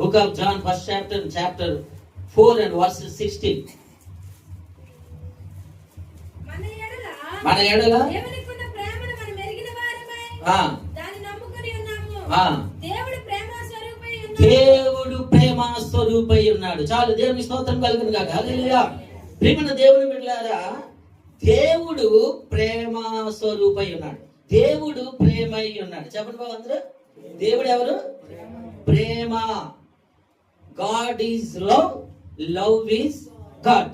Book of John, first chapter 4 and verse 16. మన ఎడల దేవునికున్న ప్రేమను మనం ఎరిగిన వారమై దాన్ని నమ్ముకొని ఉన్నాము. దేవుడు ప్రేమ స్వరూపై ఉన్నాడు. చాలు, దేవుని స్తోత్రం కలుగును గాక. హల్లెలూయా. ప్రియమైన దేవుని బిడ్డలారా, దేవుడు ప్రేమ స్వరూపై ఉన్నాడు. దేవుడు ప్రేమై ఉన్నాడు. చెప్పండి బాబు అందరూ. దేవుడు ఎవరు? ప్రేమ. God is love, love is God.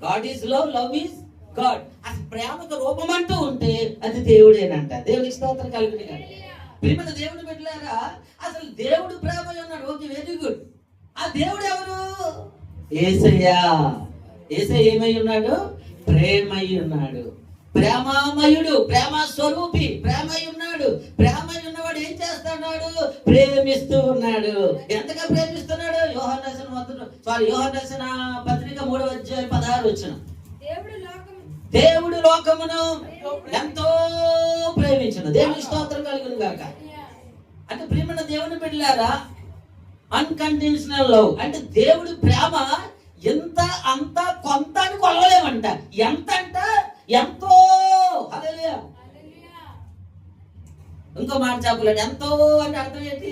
God is love, love is God. అసలు ప్రేమకు రూపం అంటూ ఉంటే అది దేవుడేనంట. దేవునికి స్తోత్రం కలుగును గాక. ప్రియమైన దేవుని బిడ్డలారా, అసలు దేవుడు ప్రేమై ఉన్నాడు. Okay, very good. ఆ దేవుడు ఎవరు? యేసయ్య. యేసయ్య ఏమై ఉన్నాడు? ప్రేమై ఉన్నాడు. ప్రేమామయుడు, ప్రేమ స్వరూపి, ప్రేమై ఉన్నాడు. ప్రేమై ఉన్నవాడు ఏం చేస్తున్నాడు? ప్రేమిస్తూ ఉన్నాడు. ఎంతగా ప్రేమిస్తున్నాడు? యోహాను రాసిన పత్రిక 3:16 దేవుడు లోకమును ఎంతో ప్రేమించును. దేవుని స్తోత్రం కలుగును గాక. అంటే ప్రియమైన దేవుని బిడ్డలారా, అన్కండిషనల్ లవ్ అంటే దేవుడి ప్రేమ ఎంత అంత కొంత అని కొలవలేమంట. ఎంత అంట? ఎంతో. హల్లెలూయా. ఇంకో మాట చెప్పలేదు. ఎంతో అంటే అర్థం ఏంటి?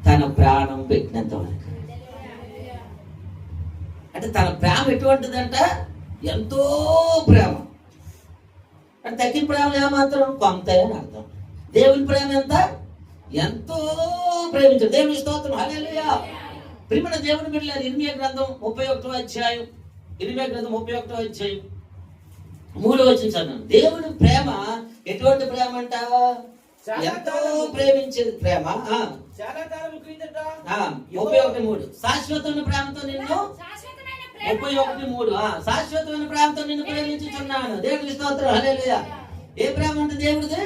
తన ప్రాణం పెట్టినంత వరకు. అంటే తన ప్రేమ ఎటువంటిదంట? ఎంతో ప్రేమ. అంటే తగ్గిన ప్రేమ ఏమాత్రం? కొంత అని అర్థం. దేవుని ప్రేమ ఎంత? ఎంతో ప్రేమించాడు. దేవుని స్తోత్రం. హల్లెలూయా. ప్రియమైన దేవుని బిడ్డలారా, ఇర్మియా గ్రంథం 31వ అధ్యాయం 3వ వచనం చదవండి. దేవుని ప్రేమ ఎటువంటి ప్రేమ అంట? ఎంతో ప్రేమించేది ప్రేమ. 31:3 శాశ్వతమైన ప్రేమతో నిన్ను 31:3 శాశ్వతమైన ప్రేమతో నిన్ను ప్రేమించుచున్నాను. దేవుని స్తోత్రం. హల్లెలూయా. ఏ ప్రేమ అంటే దేవుడిది?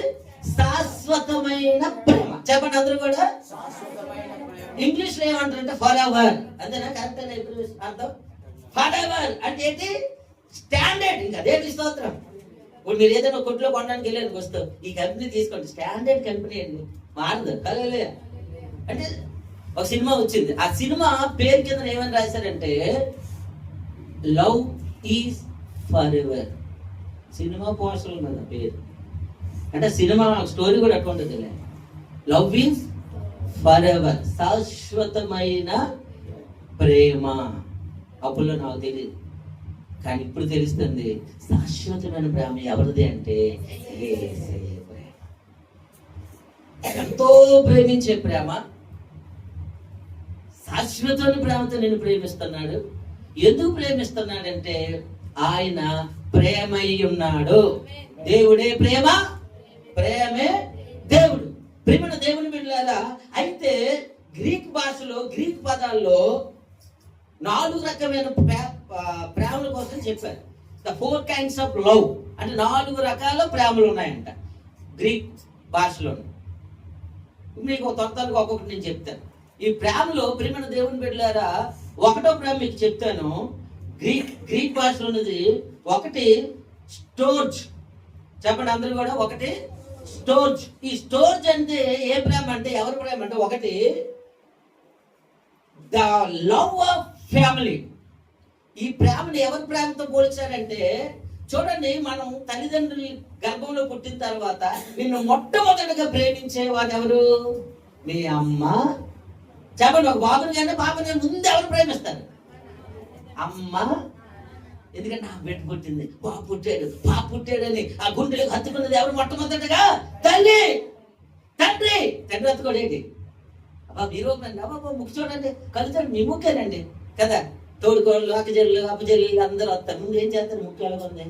శాశ్వతమైన ప్రేమ. చెప్పండి అందరూ కూడా. ఇంగ్లీష్ లో ఏమంటారంటే ఫర్ ఎవర్. అంతేనా? కరెక్ట్ అనే అర్థం. ఫర్ ఎవర్ అంటే ఏంటి? స్టాండర్డ్. ఇంకా దేవుని స్తోత్రం. ఇప్పుడు మీరు ఏదైనా కొట్లో కొనడానికి వెళ్ళేది వస్తూ ఈ కంపెనీ తీసుకోండి, స్టాండర్డ్ కంపెనీ అండి, మారదు. హల్లెలూయా. అంటే ఒక సినిమా వచ్చింది. ఆ సినిమా పేరు కింద ఏమని రాశారంటే love is for ever. Cinema poster ఉన్నది ఆ పేరు. అంటే సినిమా స్టోరీ కూడా అటువంటిది. లవ్ ఈజ్ ఫర్ ఎవర్, శాశ్వతమైన ప్రేమ. అప్పుడు నాకు తెలియదు, కానీ ఇప్పుడు తెలుస్తుంది. శాశ్వతమైన ప్రేమ ఎవరిది అంటే యేసయ్య ప్రేమ. ఎంతో ప్రేమించే ప్రేమ. శాశ్వతమైన ప్రేమతో నేను ప్రేమిస్తున్నాడు. ఎందుకు ప్రేమిస్తున్నాడంటే ఆయన ప్రేమై ఉన్నాడు. దేవుడే ప్రేమ, ప్రేమే దేవుడు. ప్రేమన దేవుని బిడ్డలారా, అయితే గ్రీక్ భాషలో, గ్రీక్ పదాల్లో 4 రకమైన ప్రేమల కోసం చెప్పారు. ద 4 kinds of love అంటే 4 రకాల ప్రేమలు ఉన్నాయంట గ్రీక్ భాషలో. మీకు తొందరగా ఒక్కొక్కటి నేను చెప్తాను. ఈ ప్రేమలో ప్రేమన దేవుని బిడ్డలారా, 1వ ప్రేమ మీకు చెప్తాను. గ్రీక్ భాషలో ఉన్నది. 1 స్టోర్జ్. చెప్పండి అందరూ కూడా. 1 స్టోర్జ్. ఈ స్టోర్జ్ అంటే ఏ ప్రేమ అంటే, ఎవరి ప్రేమ అంటే, 1 ద లవ్ ఆఫ్ ఫ్యామిలీ. ఈ ప్రేమను ఎవరి ప్రేమతో పోల్చారంటే, చూడండి, మనం తల్లిదండ్రులు గర్భంలో పుట్టిన తర్వాత నిన్ను మొట్టమొదటిగా ప్రేమించేవాడు ఎవరు? మీ అమ్మ. చెప్పండి, ఒక బాబుని కానీ పాపని ముందు ఎవరు ప్రేమిస్తారు? అమ్మ. ఎందుకంటే నా బిడ్డ పుట్టింది, బాబు పుట్టాడు, పాప పుట్టాడని ఆ గుండెలకు హత్తుకున్నది ఎవరు మొట్టమొదటిగా? తల్లి. తండ్రి. తండ్రి హత్తుకోడేంటి? అబ్బా మీరు అబ్బా ముక్కు చూడండి, కలుతాడు మీ ముక్కేనండి కదా. తోడుకోళ్ళు, అక్కజల్లు, అప్పజల్లు అందరూ వస్తారు. ముందు ఏం చేస్తారు? ముఖ్యాలుగా ఉంది,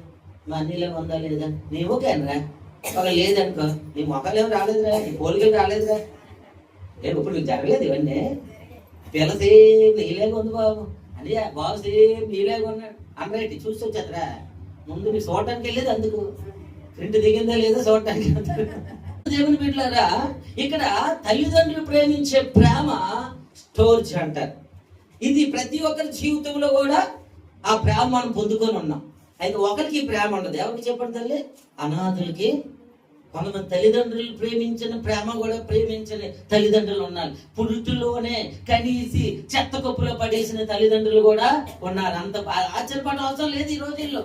మా అన్నీలో ఉందా లేదా? నీ ముఖేనరా? ఒక లేదనుకో, నీ మొక్కలు ఏమి రాలేదురా, నీ పోలికలు రాలేదురా. ఇప్పుడు మీకు జరగలేదు ఇవన్నీ. పిల్ల సేమ్ నీలేగా ఉంది బాబు అని, బాబు సేమ్ నీలేగా ఉన్నాడు అన్నట్టు చూసి వచ్చేద్దరా. ముందు మీరు చూడటానికి వెళ్ళేది అందుకు, ప్రింట్ దిగిందా లేదా చూడటానికి. దేవుని బిడ్డలారా, ఇక్కడ తల్లిదండ్రులు ప్రేమించే ప్రేమ స్టోర్జ్ అంటారు. ఇది ప్రతి ఒక్కరి జీవితంలో కూడా ఆ ప్రేమ మనం పొందుకొని ఉన్నాం. అయితే ఒకరికి ప్రేమ ఉండదు. ఎవరికి చెప్పండి తల్లి? అనాథులకి, కొంతమంది తల్లిదండ్రులు ప్రేమించిన ప్రేమ కూడా ప్రేమించని తల్లిదండ్రులు ఉన్నారు. పురుటిలోనే కనీసి చెత్త కుప్పలో పడేసిన తల్లిదండ్రులు కూడా ఉన్నారు. అంత ఆశ్చర్యపడ అవసరం లేదు. ఈ రోజుల్లో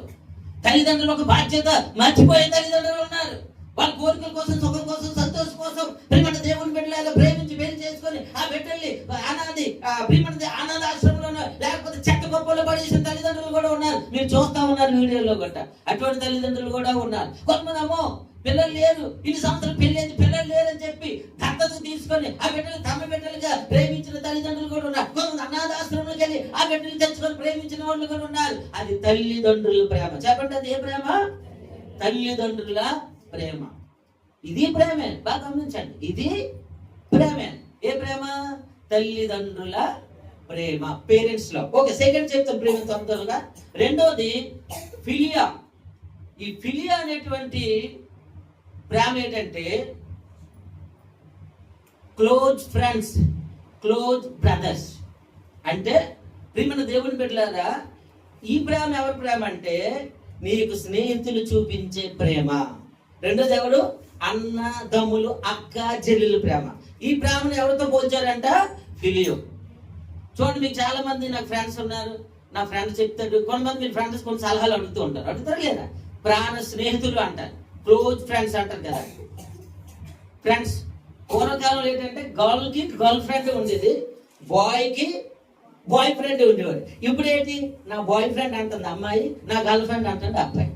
తల్లిదండ్రులు ఒక బాధ్యత మర్చిపోయే తల్లిదండ్రులు ఉన్నారు. వాళ్ళ కోరికల కోసం, సుఖం కోసం, సంతోషం కోసం ప్రేమట దేవుని బిడ్డలాగా ప్రేమించి వేలు చేసుకొని ఆ బిడ్డల్ని అనాథ ఆశ్రమంలోనో లేకపోతే చెత్త కుప్పలో పడేసిన తల్లిదండ్రులు కూడా ఉన్నారు. మీరు చూస్తా ఉన్నారు వీడియోలో గట్ట. అటువంటి తల్లిదండ్రులు కూడా ఉన్నారు. కొంతమంది అమ్మో పిల్లలు లేరు, ఇన్ని సంవత్సరాలు పెళ్ళేది, పిల్లలు లేరని చెప్పి దత్తత తీసుకొని ఆ బిడ్డలు తమ బిడ్డలుగా ప్రేమించిన తల్లిదండ్రులు కూడా ఉన్నారు. కొంతమంది అనాథాశ్రమంలోకి వెళ్ళి ఆ బిడ్డలు తెచ్చుకొని ప్రేమించిన వాళ్ళు కూడా ఉన్నారు. అది తల్లిదండ్రుల ప్రేమ. చెప్పండి, అది ఏ ప్రేమ? తల్లిదండ్రుల ప్రేమ. ఇది ప్రేమే. బాగా గమనించండి, ఇది ప్రేమే. ఏ ప్రేమ? తల్లిదండ్రుల ప్రేమ. పేరెంట్స్ లో. ఓకే, సెకండ్ చెప్తాం ప్రేమ తొందరగా. రెండోది ఫిలియా. ఈ ఫిలియా అనేటువంటి ప్రేమ ఏంటంటే క్లోజ్ ఫ్రెండ్స్, క్లోజ్ బ్రదర్స్. అంటే ప్రియమైన దేవుని బిడ్డలారా, ఈ ప్రేమ ఎవరి ప్రేమ అంటే నీకు స్నేహితులు చూపించే ప్రేమ. రెండోది ఎవరు? అన్నదమ్ములు, అక్క చెల్లెలు ప్రేమ. ఈ ప్రేమను ఎవరితో పోల్చారంట? ఫిలియో. చూడండి, మీకు చాలా మంది నాకు ఫ్రెండ్స్ ఉన్నారు. నా ఫ్రెండ్స్ చెప్తాడు. కొంతమంది మీ ఫ్రెండ్స్ కొన్ని సలహాలు అడుగుతూ ఉంటారు. అడుగుతారు లేదా? ప్రాణ స్నేహితులు అంటారు, క్లోజ్ ఫ్రెండ్స్ అంటారు కదా. ఫ్రెండ్స్ పూర్వకాలంలో ఏంటంటే గర్ల్ కి గర్ల్ ఫ్రెండ్ ఉండేది, బాయ్ కి బాయ్ ఫ్రెండ్ ఉండేవాడు. ఇప్పుడు ఏంటి? నా బాయ్ ఫ్రెండ్ అంటుంది అమ్మాయి, నా గర్ల్ ఫ్రెండ్ అంటుంది అబ్బాయి.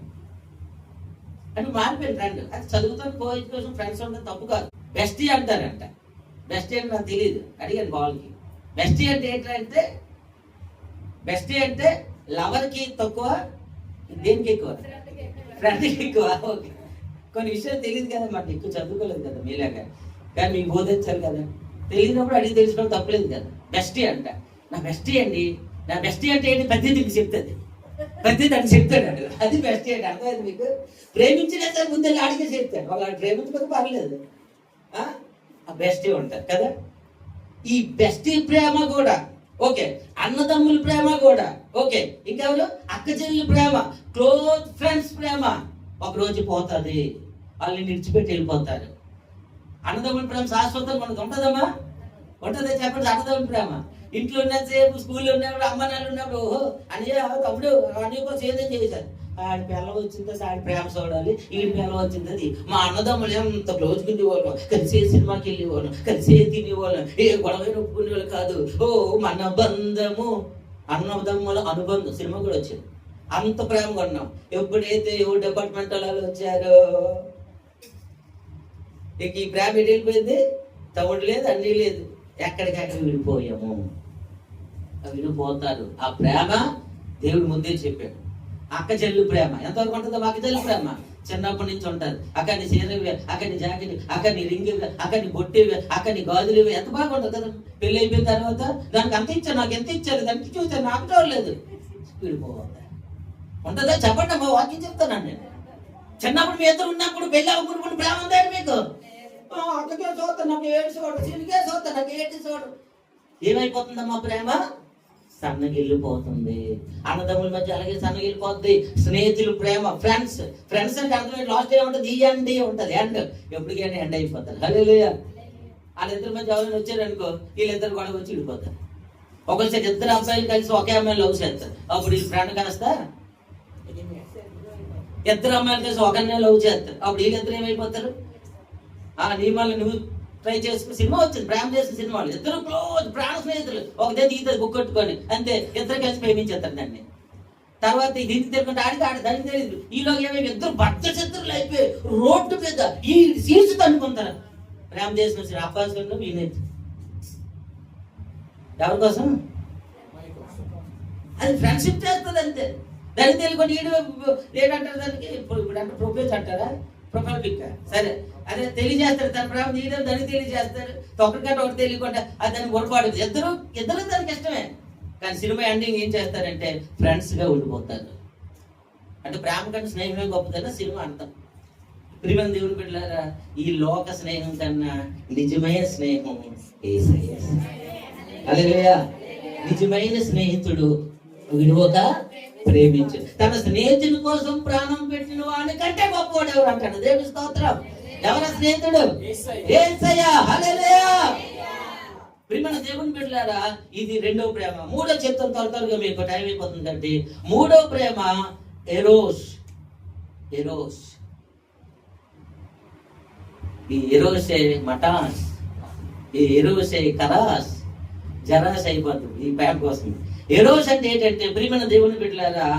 అంటే మారిపోయింది ఫ్రెండ్. అది చదువుతాను కో ఎడ్యుకేషన్ ఫ్రెండ్స్ ఉంటే తప్పు కాదు. బెస్టీ అంటారంట. బెస్టీ అంటే నాకు తెలియదు, అడిగాను బాల్కి. బెస్టీ అంటే ఏంటంటే, బెస్టీ అంటే లవర్కి తక్కువ, దేనికి ఎక్కువ? ఫ్రెండ్కి ఎక్కువ. ఓకే, కొన్ని విషయాలు తెలియదు కదా, మనకి ఎక్కువ చదువుకోలేదు కదా మీలాగా, కానీ మీకు బోధించాలి కదా. తెలియనప్పుడు అడిగి తెలుసుకోవడం తప్పలేదు కదా. బెస్టీ అంట. నా బెస్టీ అండి, నా బెస్టీ అంటే ఏంటి? పద్ధతికి చెప్తుంది, పద్ధతి అని చెప్తాడు. అది బెస్టీ అంటే అర్థమైంది మీకు? ప్రేమించినా సరే ముందే అడిగే చెప్తాడు. వాళ్ళు ప్రేమించకపోతే పర్లేదు, ఆ బెస్టీ ఉంటారు కదా. ఈ బెస్టీ ప్రేమ కూడా ఓకే, అన్నదమ్ముల ప్రేమ కూడా ఓకే, ఇంకెవరు? అక్క చెల్లి ప్రేమ, క్లోజ్ ఫ్రెండ్స్ ప్రేమ ఒకరోజు పోతుంది, వాళ్ళని విడిచిపెట్టి వెళ్ళిపోతారు. అన్నదమ్ముల ప్రేమ శాశ్వతం మనకు ఉంటుందమ్మా? ఉంటుందే చెప్పండి. అన్నదమ్ముల ప్రేమ ఇంట్లో ఉన్నసేపు, స్కూల్లో ఉన్నప్పుడు, అమ్మ నాన్న ఉన్నప్పుడు, ఓహో అన్నయ్య తమ్ముడు అన్నయ్య కోసం ఏదేం చేశారు. ఆడి పిల్ల వచ్చింది, ఆడి ప్రేమ చూడాలి, ఈ పిల్ల వచ్చింది. మా అన్నదమ్ములు ఎంత క్లోజ్గా ఉండేవాళ్ళం, కలిసే సినిమాకి వెళ్ళేవాళ్ళం, కలిసే తినేవాళ్ళం, ఏ గొడవ ఒప్పుకునేవాళ్ళు కాదు. ఓ మన బంధము, అన్నదమ్ముల అనుబంధం సినిమా కూడా వచ్చింది. అంత ప్రేమగా ఉన్నాం. ఎప్పుడైతే ఎవరు డిపార్ట్మెంట్ వాళ్ళు వచ్చారో ఇక ఈ ప్రేమ ఎటు వెళ్ళిపోయింది? తమ్ముడు లేదు, అన్నీ లేదు, ఎక్కడికక్కడ విడిపోయాము. విడిపోతారు. ఆ ప్రేమ దేవుడు ముందే చెప్పాడు. అక్క చెల్లి ప్రేమ ఎంతవరకు ఉంటుందో? అక్క చెల్లి ప్రేమ చిన్నప్పటి నుంచి ఉంటుంది. అక్కడిని చీరవి, అక్కడిని జాకెట్, అక్కడిని రింగ్, అక్కడిని బొట్టివి, అక్కడిని గాజులు, ఎంత బాగా ఉంటుంది కదా. పెళ్ళి అయిపోయిన తర్వాత దానికి అంత ఇచ్చారు, నాకు ఎంత ఇచ్చారు, దానికి చూసారు, నాకు చూడలేదు. విడిపోవాలి ఉంటుందా? చెప్పండి అమ్మా, వాక్యం చెప్తాను నేను. చిన్నప్పుడు మీ ఇద్దరు ఉన్నప్పుడు పెళ్ళి అవ్వకుండా ప్రేమ ఉందా మీకు? అక్కకే చూస్తాను, నాకు ఏడు చూడు, చిన్నకే చూస్తాను, నాకు ఏడు చూడు. ఏమైపోతుందమ్మా ప్రేమ? సన్నగిల్లిపోతుంది. అన్నదమ్ముల మధ్య అలాగే సన్నగిల్లిపోతుంది. స్నేహితులు ప్రేమ, ఫ్రెండ్స్. ఫ్రెండ్స్ అంటే అర్థం లాస్ట్ ఏముంటుంది? ఈ ఎండ్ ఉంటుంది. ఎండ్ ఎప్పటికైనా ఎండ్ అయిపోతారు. హల్లెలూయా. వాళ్ళిద్దరి మధ్య ఎవరైనా వచ్చారనుకో, వీళ్ళిద్దరు గొడవ వచ్చి విడిపోతారు. ఒకసారి ఇద్దరు అబ్బాయిలు కలిసి ఒకే అమ్మాయిని లవ్ చేస్తారు. అప్పుడు వీళ్ళు ఫ్రెండ్ కాస్తా ఇద్దరు అమ్మాయిలు కలిసి ఒకరినే లవ్ చేస్తారు. అప్పుడు వీళ్ళిద్దరు ఏమైపోతారు? నీ మళ్ళీ నువ్వు ట్రై చేసుకుని సినిమా వచ్చింది, ప్రేమ చేసిన సినిమా. ఇద్దరు క్లోజ్ ప్రాణ స్నేహితులు, ఒకటే దిగుతుంది బుక్ కొట్టుకొని, అంతే. ఇద్దరు కలిసి ప్రేమించేస్తారు దాన్ని. తర్వాత దీనికి తిరుగుతుంటే ఆడితే దానికి తెలియదు. ఈలోగా ఏమైనా ఇద్దరు భర్త శత్రువులు అయిపోయి రోడ్డు మీద ఈ సీట్స్ తన్నుకుంటారు. ప్రేమ చేసిన అబ్బాయి వినేది ఎవరి కోసం? అది ఫ్రెండ్షిప్ చేస్తుంది అంతే. దానికి తెలియకుండా ఏంటంటారు దానికి? ఇప్పుడు అంటే ప్రొపోజ్ అంటారా? ప్రొఫైల్ పిక్ సరే, అదే తెలియజేస్తారు. తన ప్రేమ తీయడం దానికి తెలియజేస్తారు. ఒకరికంటే ఒకటి తెలియకుండా అది దాన్ని పొరపాటు. ఇద్దరు దానికి ఇష్టమే. కానీ సినిమా ఎండింగ్ ఏం చేస్తారంటే ఫ్రెండ్స్ గా ఉండిపోతారు. అంటే ప్రేమ కంటే స్నేహమే గొప్పదన్న సినిమా అంటాం. ప్రియమైన దేవుని బిడ్డలారా, ఈ లోక స్నేహం కన్నా నిజమైన స్నేహం యేసయ్య. హల్లెలూయా. నిజమైన స్నేహితుడు విడువక ప్రేమించు. తన స్నేహితుని కోసం ప్రాణం పెట్టిన వాడి కంటే గొప్పవాడు ఎవరు అంటాడు. దేవుని స్తోత్రం. ఎవరి స్నేహితుడు? యేసయ్య. హల్లెలూయా. ప్రియమైన దేవుని బిడ్డలారా, ఇది రెండవ ప్రేమ. మూడో చెప్తాను త్వరగా, మీకు టైం అయిపోతుంది కాబట్టి. మూడో ప్రేమ ఎరోస్. ఎరోస్. ఈ ఎరోసే మటాస్, ఈ ఎరోసే కరాస్, జరాస్ అయిపోతుంది ఈ ప్రేమ కోసం. ఎరోస్ అంటే ఏంటంటే ప్రియమైన దేవుని బిడ్డలారా,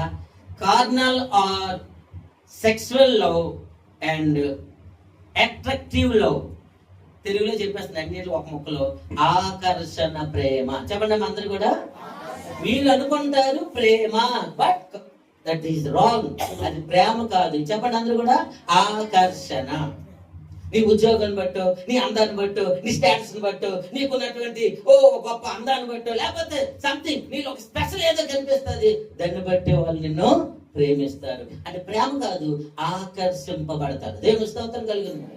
carnal or sexual love and attractive love. తెలుగులో చెప్పేస్తుంది అన్నిటి ఒక ముక్కలో. ఆకర్షణ ప్రేమ. చెప్పండి అందరు కూడా. వీళ్ళు అనుకుంటారు ప్రేమ, బట్ దట్ ఈస్ రాంగ్. అది ప్రేమ కాదు. చెప్పండి అందరు కూడా. ఆకర్షణ. నీ ఉద్యోగాన్ని బట్టు, నీ అందాన్ని బట్టు, నీ స్టేటస్ ని బట్టు, నీకున్నటువంటి గొప్ప అందాన్ని బట్టు, లేకపోతే సంథింగ్ నీలో ఒక స్పెషల్ ఏదో కనిపిస్తుంది, దాన్ని బట్టి వాళ్ళు నిన్ను ప్రేమిస్తారు. అంటే ప్రేమ కాదు, ఆకర్షింపబడతారు. దేవుని స్తోత్రం కలిగింది.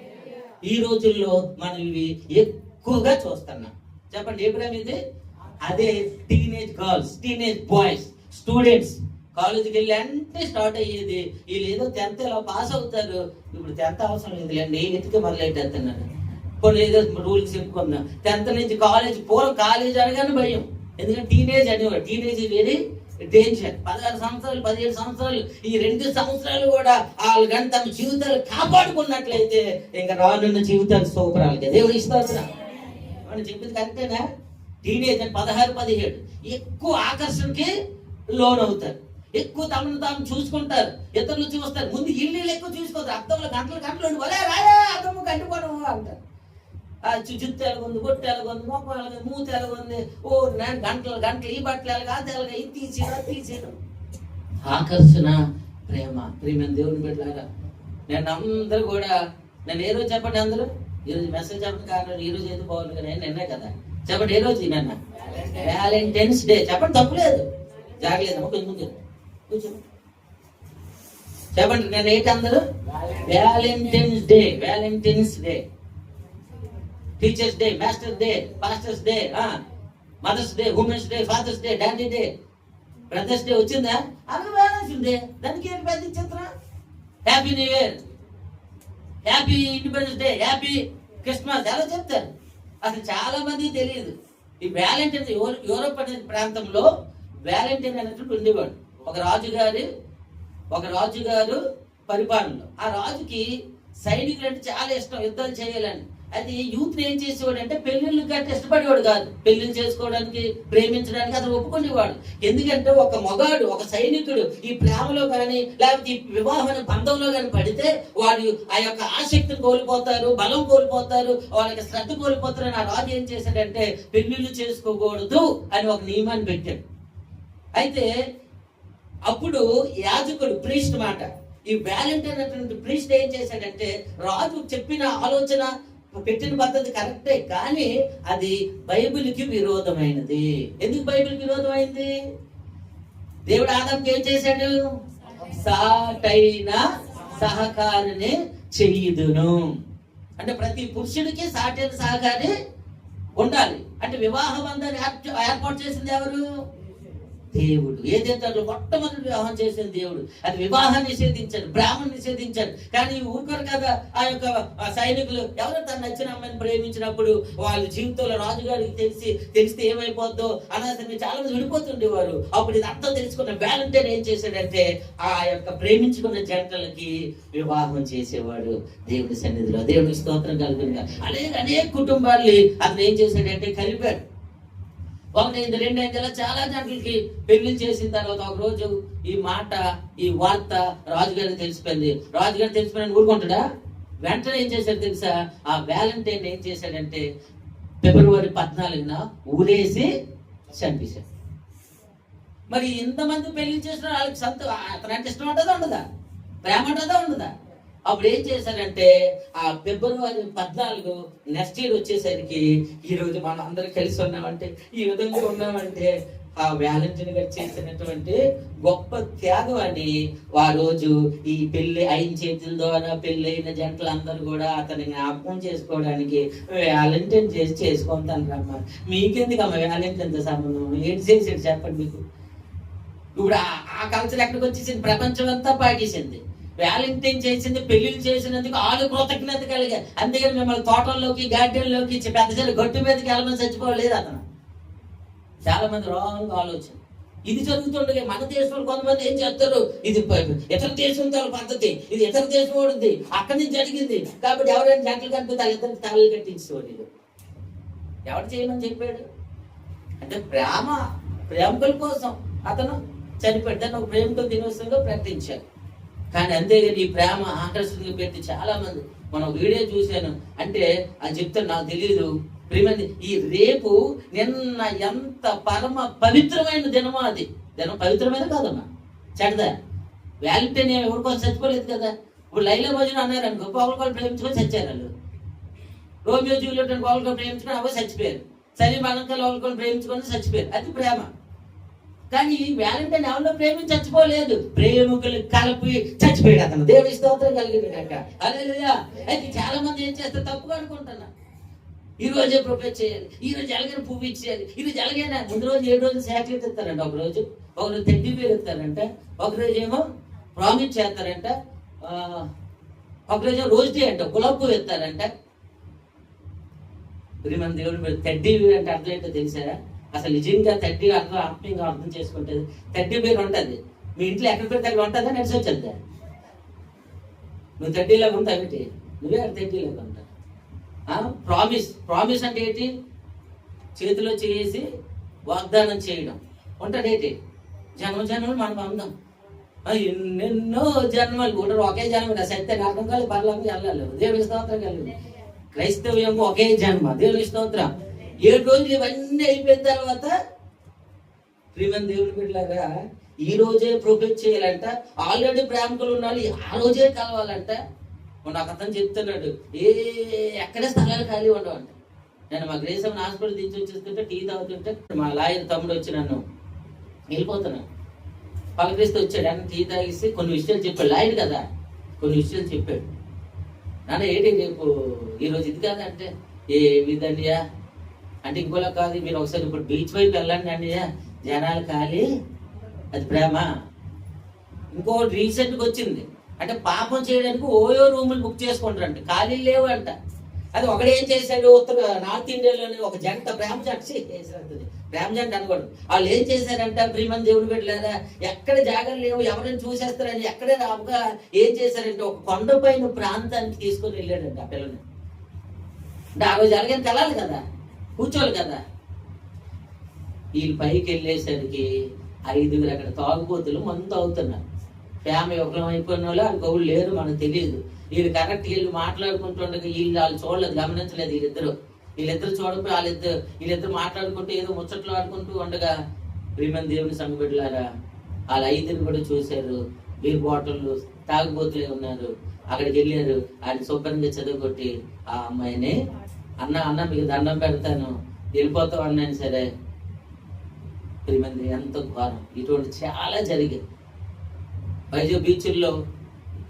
ఈ రోజుల్లో మనం ఇవి ఎక్కువగా చూస్తున్నాం. చెప్పండి ఏ ప్రేమ ఇది? అదే teenage girls, teenage boys, students కాలేజీకి వెళ్ళి అంటే స్టార్ట్ అయ్యేది. వీళ్ళు ఏదో 10th ఇలా పాస్ అవుతారు. ఇప్పుడు 10th అవసరం లేదులేండి, ఎత్తుకే మొదలెట్టేస్తున్నారు. కొన్ని ఏదో రూల్స్ చెప్పుకుందాం. 10th నుంచి కాలేజ్ అనగానే భయం. ఎందుకంటే టీనేజ్ అనేవాడు. Teenage very danger. 16 సంవత్సరాలు 17 సంవత్సరాలు, ఈ 2 సంవత్సరాలు కూడా వాళ్ళు కానీ తమ జీవితాలు కాపాడుకున్నట్లయితే ఇంకా రానున్న జీవితాలు సూపరాలు. దేవుడు ఇస్తారు. మనం చెప్పింది కరెక్టేనా? టీనేజ్ అని 16, 17 ఎక్కువ ఆకర్షణకి లోన్ అవుతారు. ఎక్కువ తమను తాము చూసుకుంటారు, ఇతరులు చూస్తారు. ముందు ఇల్లు ఎక్కువ చూసుకోతారు. అర్థంలో గంటలు వలే రాయే అర్థము కంటిపోవడం అంటారు. జుత్తు ఎలాగుంది, బొట్టు ఎలాగుంది, మొక్క ఎలాగుంది, మూత ఎలాగుంది, నేను గంటలు ఈ బట్టలు ఎలాగా, అది ఎలాగా, ఇది తీసేయడం. ఆకర్షణ ప్రేమ. ప్రేమ దేవుని బిడ్డలారా, నేను అందరూ కూడా, నేను ఏ రోజు చెప్పండి అందరూ, ఈరోజు మెసేజ్ చెప్పండి. కానీ ఈ రోజు ఏది బాగుంది కానీ నిన్నే కదా. చెప్పండి ఏ రోజు? నిన్న వ్యాలంటైన్స్ డే. చెప్పండి తప్పులేదు, జాగలేదమ్మా, కొంచెం కూర్చో. చెప్పండి నేను ఏంటి అందరూ? Valentine's day. Valentine's day, teachers' day, masters' day, pastors' day, mother's day, women's day, father's day, daddy day, brothers' day వచ్చిందా? అందరూ వ్యాలంటైన్స్ డే. దానికి ఏంటి పెద్ద చిత్రం? Happy new year, happy independence day, happy Christmas ఎలా చెప్తారు? అసలు చాలా మందికి తెలియదు. ఈ వ్యాలంటైన్స్ యూరోప్ అనే ప్రాంతంలో వ్యాలంటైన్ అనేటువంటి ఉండేవాడు. ఒక రాజుగారు పరిపాలనలో. ఆ రాజుకి సైనికులు అంటే చాలా ఇష్టం, యుద్ధాలు చేయాలని. అయితే యూత్ ఏం చేసేవాడు అంటే పెళ్లిళ్ళు గట్టి ఇష్టపడేవాడు కాదు. పెళ్లిళ్ళు చేసుకోవడానికి, ప్రేమించడానికి అతను ఒప్పుకునేవాడు. ఎందుకంటే ఒక మగాడు, ఒక సైనికుడు ఈ ప్రేమలో కానీ లేకపోతే ఈ వివాహమైన బంధంలో కానీ పడితే వాడు ఆ యొక్క ఆసక్తిని కోల్పోతారు, బలం కోల్పోతారు, వాళ్ళకి శ్రద్ధ కోల్పోతారు అని ఆ రాజు ఏం చేశాడంటే పెళ్లిళ్ళు చేసుకోకూడదు అని ఒక నియమాన్ని పెట్టాడు. అయితే అప్పుడు యాజకుడు, ప్రీస్ట్ మాట, ఈ వ్యాలంటైన్ అనేటువంటి ప్రీస్ట్ ఏం చేశాడంటే రాజు చెప్పిన ఆలోచన, పెట్టిన పద్ధతి కరెక్టే, కానీ అది బైబిల్కి విరోధమైనది. ఎందుకు బైబిల్కి విరోధమైంది? దేవుడు ఆదాంకి ఏం చేశాడు? సాటైన సహకారిని చెయ్యుదును. అంటే ప్రతి పురుషుడికి సాటైన సహకారి ఉండాలి. అంటే వివాహ బంధాన్ని ఏర్పాటు చేసింది ఎవరు? దేవుడు. ఏదైతే మొట్టమొదటి వివాహం చేసిన దేవుడు. అది వివాహాన్ని నిషేధించాడు, బ్రాహ్మణ్ నిషేధించాడు. కానీ ఊరుకోరు కదా ఆ యొక్క సైనికులు. ఎవరో తను నచ్చిన అమ్మాయిని ప్రేమించినప్పుడు వాళ్ళ జీవితంలో రాజుగారికి తెలిస్తే ఏమైపోద్దో అన్నది చాలా మంది విడిపోతుండేవారు. అప్పుడు ఇది అర్థం తెలుసుకున్న వ్యాలంటైన్ ఏం చేశాడంటే ఆ యొక్క ప్రేమించుకున్న జంటలకి వివాహం చేసేవాడు దేవుడి సన్నిధిలో. దేవుడికి స్తోత్రం కలుగునుగా. అనేక కుటుంబాల్ని అతను ఏం చేశాడంటే కలిపాడు. 1 అయింది, 2 అయింది, ఇలా చాలా జంటలకి పెళ్లి చేసిన తర్వాత ఒక రోజు ఈ మాట, ఈ వార్త రాజుగారికి తెలిసిపోయింది. రాజుగారికి తెలిసిపోయిన ఊరుకుంటాడా? వెంటనే ఏం చేశాడు తెలుసా? ఆ వ్యాలంటైన్ ఏం చేశాడంటే ఫిబ్రవరి 14న ఊరేసి చంపేశాడు. మరి ఇంతమంది పెళ్లి చేసిన వాళ్ళకి అతనంటే ఇష్టం ఉంటుందా ఉండదా? ప్రేమ ఉంటుందా ఉండదా? అప్పుడు ఏం చేశారంటే ఆ ఫిబ్రవరి 14 నెక్స్ట్ ఇయర్ వచ్చేసరికి ఈ రోజు మనం అందరం కలిసి ఉన్నామంటే, ఈ విధంగా ఉన్నామంటే ఆ వ్యాలంటైన్ గారు చేసినటువంటి గొప్ప త్యాగం అని ఆ రోజు ఈ పెళ్లి అయిన చేతుల ద్వారా పెళ్ళైన జంటలందరూ కూడా అతని జ్ఞాపకం చేసుకోవడానికి వ్యాలంటైన్ చేసుకుంటాను రమ్మ. మీకెందుకు అమ్మ వ్యాలంటైన్ సంబంధం? ఏంటి చేసేది చెప్పండి మీకు. ఇప్పుడు ఆ కల్చర్ ఎక్కడికి వచ్చేసింది? ప్రపంచం అంతా పాటిసింది. వ్యాలంటైన్ చేసింది, పెళ్లిళ్ళు చేసినందుకు వాళ్ళు కృతజ్ఞత కలిగారు. అందుకని మిమ్మల్ని తోటల్లోకి, గార్డెన్లోకి, పెద్ద చిన్న గట్టు మీదకి వెళ్ళమని చచ్చిపోలేదు అతను. చాలా మంది రాంగ్ ఆలోచన. ఇది జరుగుతుండగా మన దేశంలో కొంతమంది ఏం చేస్తారు, ఇది ఇతర దేశం పద్ధతి, ఇది ఇతర దేశం వాడుంది, అక్కడి నుంచి జరిగింది కాబట్టి ఎవరైనా జంటలు కనిపితే వాళ్ళిద్దరికి తలలు కట్టించుకోండి. ఎవరు చేయమని చెప్పాడు అంటే ప్రేమికుల కోసం అతను చనిపోయాడు. దాన్ని ఒక ప్రేమికుల దినోత్సవంగా ప్రకటించారు. కానీ అంతేగాని ఈ ప్రేమ ఆకర్షణగా పెట్టి చాలా మంది, మనం వీడియో చూశాను అంటే అది చెప్తే నాకు తెలియదు. ఈ రేపు నిన్న ఎంత పరమ పవిత్రమైన దినమో, అది దినం పవిత్రమైన కాదమ్మా, చెడ్డ. వ్యాలంటైన్ ఎవరికోసం చచ్చిపోలేదు కదా. ఇప్పుడు లైలా మజ్ను అన్నారు అనుకో, ఒకరికొకరు ప్రేమించుకొని చచ్చారు వాళ్ళు. రోమియో జూలియట్ ఒకరికొకరు ప్రేమించుకొని అవో చచ్చిపోయారు. సలీం అలంకలు ఒకరికొకరు ప్రేమించుకొని చచ్చిపోయారు. అది ప్రేమ. కానీ వ్యాలంటైన్ ఎవరిలో ప్రేమించి చచ్చిపోలేదు, ప్రేమికులు కలిపి చచ్చిపోయాడు అతను. దేవుడి స్తోత్రం కలిగింది కాక. హల్లెలూయా. అయితే చాలా మంది ఏం చేస్తారు, తప్పుగా అనుకుంటున్నా, ఈ రోజే ప్రొపోజ్ చేయాలి, ఈ రోజు ఎలాగైనా పువ్వు ఇచ్చేయాలి, ఈ రోజు ఎలాగైనా. ముందు రోజు 7 రోజులు సాక్రిఫైస్ ఇస్తారంట, ఒకరోజు టెడ్డీ బేర్ ఇస్తారంట, ఒకరోజు ఏమో ప్రామిస్ చేస్తారంట, ఒకరోజు రోజ్ డే అంట, గులాబ్ పువ్వు ఇస్తారంట. మన దేవుడి మీద టెడ్డీ బేర్ అంటే అర్థం ఏంటో తెలిసారా? అసలు నిజంగా టెడ్డీ అర్థం ఆత్మీయంగా అర్థం చేసుకుంటే టెడ్డీ బేర్ ఉంటుంది. మీ ఇంట్లో ఎక్కడ పెడితే అక్కడ ఉంటుందా, నడిచి వచ్చేద్దా? నువ్వు టెడ్డీలాగా ఉంటావు, నువ్వే టెడ్డీలాగా ఉంటావు. ప్రామిస్ అంటే ఏంటి? చేతిలో చేసి వాగ్దానం చేయడం. ఉంటాడేంటి? జన్మలు మనం అందం, ఎన్నెన్నో జన్మలు కూడా ఒకే జన్మ. సత్య నరకం కాదు, పర్లోకి వెళ్ళాలి. దేవుని స్తోత్రం కలిగి క్రైస్తవ్యం ఒకే జన్మ. దేవుని స్తోత్రం. 7 రోజులు ఇవన్నీ అయిపోయిన తర్వాత ప్రియమైన దేవుని బిడ్డలారా, ఈ రోజే ప్రొపోజ్ చేయాలంట. ఆల్రెడీ ప్రేమికులు ఉండాలి, ఆ రోజే కలవాలంట. నాకు అతను చెప్తున్నాడు, ఎక్కడే స్థలాలు ఖాళీ ఉండవంట. నేను మా గ్రేసం హాస్పిటల్ దించి వచ్చేస్తుంటే టీ తాగుతుంటే మా లాయర్ తమ్ముడు వచ్చి నన్ను వెళ్ళిపోతున్నాను పలకరిస్తూ వచ్చాడు. ఆయన టీ తాగిస్తే కొన్ని విషయాలు చెప్పాడు. లాయర్ కదా, కొన్ని విషయాలు చెప్పాడు. నాన్న ఏంటి రేపు ఈరోజు ఇది కాదంటే, ఏ విధండియా అంటే ఇంకోలా కాదు, మీరు ఒకసారి ఇప్పుడు బీచ్ వైపు వెళ్ళండి అండియా, జనాలు ఖాళీ, అది ప్రేమ. ఇంకోటి రీసెంట్గా వచ్చింది అంటే, పాపం చేయడానికి ఓయో రూములు బుక్ చేసుకుంటారంట, ఖాళీ లేవు అంట. అది ఒకడేం చేశాడు, ఉత్తర నార్త్ ఇండియాలోనే ఒక జంట ప్రేమ జంట అనుకోండి, వాళ్ళు ఏం చేశారంట, ప్రియమైన దేవుని బిడ్డలారా, ఎక్కడ జాగాలు లేవు, ఎవరైనా చూసేస్తారని ఎక్కడే రావుగా ఏం చేశారంటే, ఒక కొండపైన ప్రాంతానికి తీసుకొని వెళ్ళాడంట ఆ పిల్లని. అంటే ఆ రోజు ఎలాగైనా తెలాలి కదా, కూర్చోవాలి కదా. వీళ్ళు పైకి వెళ్ళేసరికి 5 అక్కడ తాగుబోతులు మందు అవుతున్నారు. ఫ్యామిలీ ఒకరం అయిపోయిన వాళ్ళు అది గౌళ్ళు లేరు, మనకు తెలియదు. వీళ్ళు కరెక్ట్ వీళ్ళు మాట్లాడుకుంటుండగా వాళ్ళు చూడలేదు, గమనించలేదు. వీళ్ళిద్దరు చూడకపోయి వీళ్ళిద్దరు మాట్లాడుకుంటూ ఏదో ముచ్చట్లు ఆడుకుంటూ ఉండగా, ప్రియమైన దేవుని సంఘ బిడ్డలారా, వాళ్ళ 5 కూడా చూశారు. బీర్ బాటిళ్ళు తాగుబోతులే ఉన్నారు. అక్కడికి వెళ్ళారు. ఆయన శుభ్రంగా చదువుకొట్టి ఆ అమ్మాయిని, అన్న మీకు దండం పెడతాను, వెళ్ళిపోతాం అన్నాను. సరే, ప్రియమైన ఎంత ఘోరం. ఇటువంటి చాలా జరిగింది. వైజాగ్ బీచ్ల్లో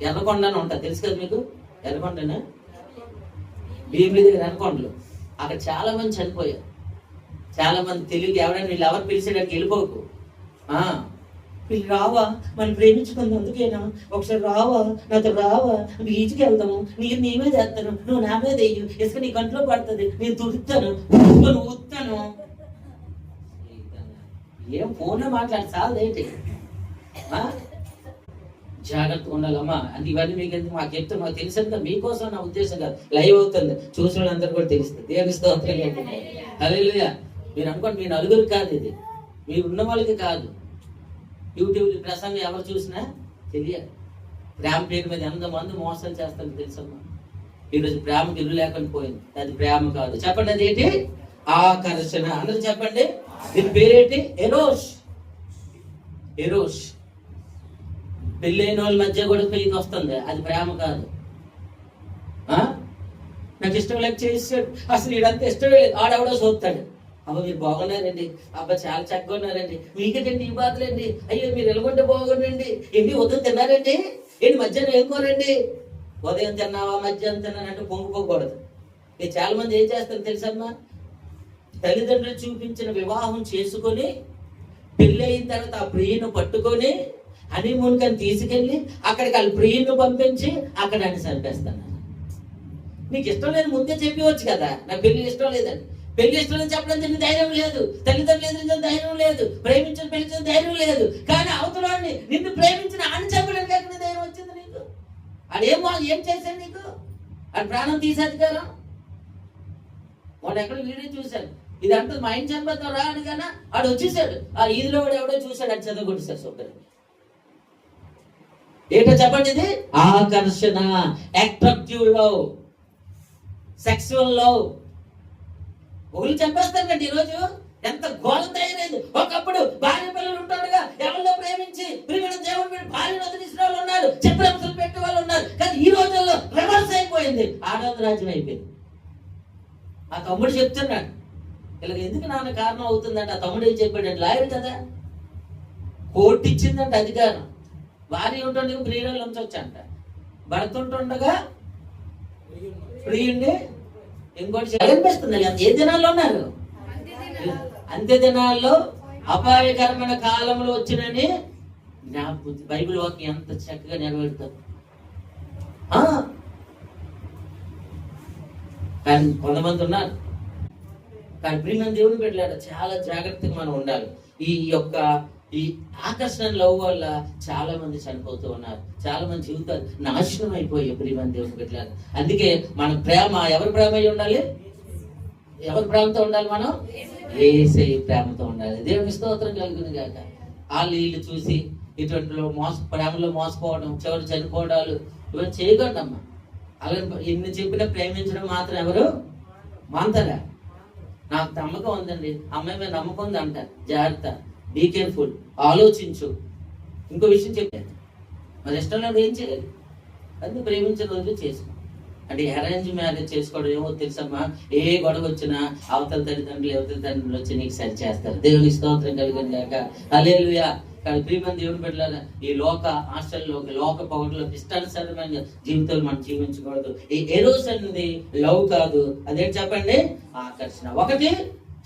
ఎర్రకొండ అని ఉంటుంది, తెలుసు కదా మీకు? ఎర్రకొండనా, భీమిలి దగ్గర ఎర్రకొండలు. అక్కడ చాలా మంది చనిపోయారు. చాలా మంది తెలియదు. ఎవరైనా వీళ్ళు ఎవరు పిలిచేటానికి వెళ్ళిపోకు, వీళ్ళు రావా, మనం ప్రేమించుకుంది అందుకేనా, ఒకసారి రావా, నాతో రావా, బీచ్కి వెళ్తాము, నీరు నేమే చేస్తాను, నువ్వు నా మీద వెయ్యి, ఇసుక నీ కంట్లో పడుతుంది, నేను తుడుతాను, ఊస్తాను. ఏం ఫోన్లో మాట్లాడి చాలు ఏంటి? జాగ్రత్తగా ఉండాలమ్మా. అంటే ఇవన్నీ మీకు ఎందుకు మాకు చెప్తే మాకు తెలుసు కదా, మీకోసం నా ఉద్దేశం కాదు. లైవ్ అవుతుంది, చూసిన వాళ్ళందరూ కూడా తెలుస్తుంది. దేవుని స్తోత్రం. హల్లెలూయా. మీరు అనుకోండి, మీ నలుగురికి కాదు, ఇది మీరు ఉన్న వాళ్ళకి కాదు. యూట్యూబ్ ప్రసంగం ఎవరు చూసినా తెలియదు. ప్రేమ పేరు మీద ఎంతమంది మోసాలు చేస్తారో తెలుసమ్మా. ఈరోజు ప్రేమకి ఇల్లు లేకుండా పోయింది. అది ప్రేమ కాదు. చెప్పండి, అది ఏంటి? ఆకర్షణ. అందరూ చెప్పండి, దీని పేరేంటి? ఎరోష్. పెళ్ళైన వాళ్ళ మధ్య కూడా ఇది వస్తుంది, అది ప్రేమ కాదు. నాకు ఇష్టం లేక చేసాడు, అసలు వీడంతా ఇష్టం లేదు, ఆడెవడో చూస్తాడు. అబ్బా మీరు బాగున్నారండి, అబ్బా చాలా చక్కగా ఉన్నారండి, మీకేటండి ఈ బాధలండి, అయ్యో మీరు ఎలాగొంటే బాగుండండి, ఏంటి ఉదయం తిన్నారండి, ఏంటి మధ్యాహ్నం ఏం కోరండి, ఉదయం తిన్నావా మధ్యాహ్నం తిన్నానంటే పొంగిపోకూడదు. ఇది చాలా మంది ఏం చేస్తారు తెలుసమ్మా, తల్లిదండ్రులు చూపించిన వివాహం చేసుకొని పెళ్ళి అయిన తర్వాత ఆ ప్రియును పట్టుకొని హనీమూన్ కని తీసుకెళ్ళి అక్కడికి వాళ్ళు ప్రియుని పంపించి అక్కడ అని చంపేస్తాను. నీకు ఇష్టం లేదు ముందే చెప్పవచ్చు కదా, నాకు పెళ్లి ఇష్టం లేదని. పెళ్లి ఇష్టం లేదు చెప్పడం తిన్న ధైర్యం లేదు, తల్లిదండ్రులు ఎదిరించిన ధైర్యం లేదు, ప్రేమించిన పెళ్లించిన ధైర్యం లేదు. కానీ అవతలాన్ని నిన్ను ప్రేమించిన ఆయన చెప్పడానికి ఎక్కడ ధైర్యం వచ్చింది నీకు? ఏం చేశాడు నీకు? అది ప్రాణం తీసే అధికారం. వాడు ఎక్కడ వీడియో చూశాడు, ఇది అంతా మా ఇంటి చనిపోతాం రా అని కన్నా వాడు వచ్చేసాడు. ఆ ఈదిలో వాడు ఎవడో చూశాడు, అది చదవకొట్టేశాడు సూపర్. ఏంటో చెప్పండి, ఇది ఆకర్షణ, అట్రాక్టివ్ లవ్, సెక్సువల్ లవ్. ఒకళ్ళు చెప్పేస్తారు కండి ఈరోజు ఎంత ఘోరం తయారైంది. ఒకప్పుడు భార్య పిల్లలు ఉంటాడుగా ఎవరిలో ప్రేమించి ప్రియమైన దేవుడు మీరు భార్యను వదిలిసిన వాళ్ళు ఉన్నారు, చిత్రంశలు పెట్టే వాళ్ళు ఉన్నారు. కానీ ఈ రోజుల్లో రివర్స్ అయిపోయింది, ఆడవాళ్ళ రాజ్యం అయిపోయింది. ఆ తమ్ముడు చెప్తున్నాడు, ఇలా ఎందుకు నాన్న కారణం అవుతుందంటే ఆ తమ్ముడు ఏం చెప్పాడు, లాయర్ కదా, కోర్టు ఇచ్చిందంట అధికారం. భార్య ఉంటుండగా ప్రియురాలు ఉంచవచ్చు అంట, భర్త ఉంటుండగా ప్రియుడిని ఇంకోటి అనిపిస్తుంది. ఏ దినాల్లో ఉన్నారు? అంత్య దినాల్లో అపాయకరమైన కాలంలో వచ్చినని బైబిల్ వాక్యం ఎంత చక్కగా నెరవేరుతారు. కానీ కొంతమంది ఉన్నారు. కానీ ప్రియమైన దేవుని బిడ్డలారా, చాలా జాగ్రత్తగా మనం ఉండాలి. ఈ ఆకర్షణ లవ్ వల్ల చాలా మంది చనిపోతూ ఉన్నారు, చాలా మంది జీవితాలు నాశనం అయిపోయాయి ప్రియమైన దేవుని బిడ్డలారా. అందుకే మన ప్రేమ ఎవరి ప్రేమ అయి ఉండాలి? ఎవరి ప్రేమతో ఉండాలి? మనం యేసయ్య ప్రేమతో ఉండాలి. దేవుని స్తోత్రం కలుగును గాక. వాళ్ళు వీళ్ళు చూసి ఇటువంటి ప్రేమలో మోసపోవడం, చివరి చనిపోవడాలు ఇవన్నీ చేయకండి అమ్మా. అలా ఎన్ని చెప్పినా ప్రేమించడం మాత్రం ఎవరు మాంతరా? నాకు నమ్మకం ఉందండి, అమ్మాయి మీద నమ్మకం ఉంది అంట, జాగ్రత్త, బీ కేర్ఫుల్, ఆలోచించు. ఇంకో విషయం చెప్పాను, మరి ఇష్టం లేదు ఏం చేయాలి? అది ప్రేమించిన రోజు చేసుకో. అంటే అరేంజ్ మ్యారేజ్ చేసుకోవడం ఏమో తెలుసమ్మా, ఏ గొడవ వచ్చినా అవతల తల్లిదండ్రులు వచ్చి నీకు సరి చేస్తారు. దేవునికి స్తోత్రం కలిగిన గాక. హల్లెలూయా. కానీ ప్రియమైన దేవుని బిడ్డలారా, ఈ లోక ఆశల్లో, లోక పౌరులు ఇష్టానుసారమైన జీవితాలు మనం జీవించకూడదు. ఈ ఎరోస్ అనేది లవ్ కాదు, అదేంటి చెప్పండి? ఆకర్షణ. ఒకటి